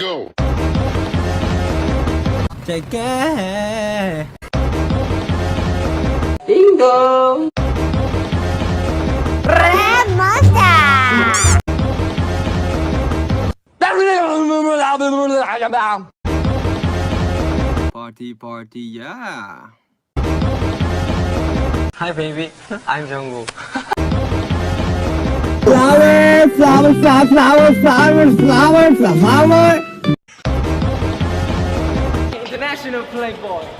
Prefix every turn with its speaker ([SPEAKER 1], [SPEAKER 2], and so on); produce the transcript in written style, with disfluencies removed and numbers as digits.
[SPEAKER 1] go.
[SPEAKER 2] JK
[SPEAKER 3] Bingo!
[SPEAKER 4] Red Monster!
[SPEAKER 2] Party, yeah.
[SPEAKER 3] Hi baby, I'm Jungkook.
[SPEAKER 2] International playboy.